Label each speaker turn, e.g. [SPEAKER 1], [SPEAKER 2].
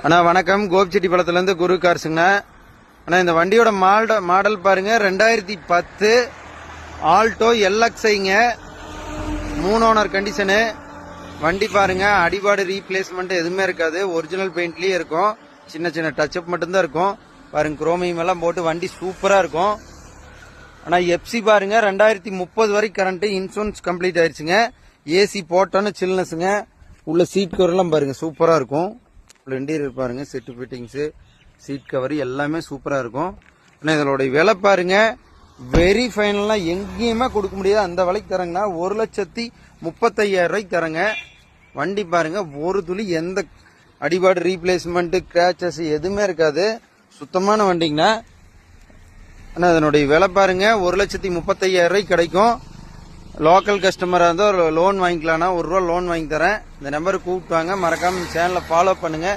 [SPEAKER 1] அண்ணா வணக்கம், கோபிச்செட்டிப்பாளையத்துலேருந்து குரு கார்ஸுங்கண்ணா. அண்ணா இந்த வண்டியோட மாடல் பாருங்க 2010 ஆல்டோ எல்எக்ஸ்ஐங்க, 3 ஓனர் கண்டிஷனு. வண்டி பாருங்க, அடிபாடு ரீப்ளேஸ்மெண்ட் எதுவுமே இருக்காது, ஒரிஜினல் பெயிண்ட்லயே இருக்கும். சின்ன சின்ன டச்சப் மட்டும்தான் இருக்கும். பாருங்க, குரோமியம் எல்லாம் போட்டு வண்டி சூப்பரா இருக்கும். ஆனா எப்சி பாருங்க 2030 வரைக்கும் கரண்ட், இன்சூரன்ஸ் கம்ப்ளீட் ஆயிருச்சுங்க. ஏசி போட்டோன்னு சில்னஸ்ங்க. உள்ள சீட் கவர் எல்லாம் பாருங்க சூப்பரா இருக்கும். இன்டீரியர் பாருங்க, செட்டு ஃபிட்டிங்ஸ், சீட் கவர் எல்லாமே சூப்பரா இருக்கும். ஆனா இதோட விலை பாருங்க, வெரி ஃபைனலா எங்கேயுமே கொடுக்க முடியாது, அந்த விலைக்கு தரங்கன்னா 1,35,000 ரூபாய்க்கு தரங்க. வண்டி பாருங்க, ஒரு துளி எந்த அடிபாடு ரீப்ளேஸ்மெண்ட் கிராச்சஸ் எதுவுமே இருக்காது, சுத்தமான வண்டிங்கண்ணா. ஆனா அதனுடைய விலை பாருங்க 1,35,000 ரூபாய்க்கு கிடைக்கும். லோக்கல் கஸ்டமரா இருந்தால் ஒரு லோன் வாங்கிக்கலாம்னா, ₹1 லோன் வாங்கி தரேன். இந்த நம்பருக்கு கூப்பிட்டு வாங்க. மறக்காம சேனலை ஃபாலோ பண்ணுங்க.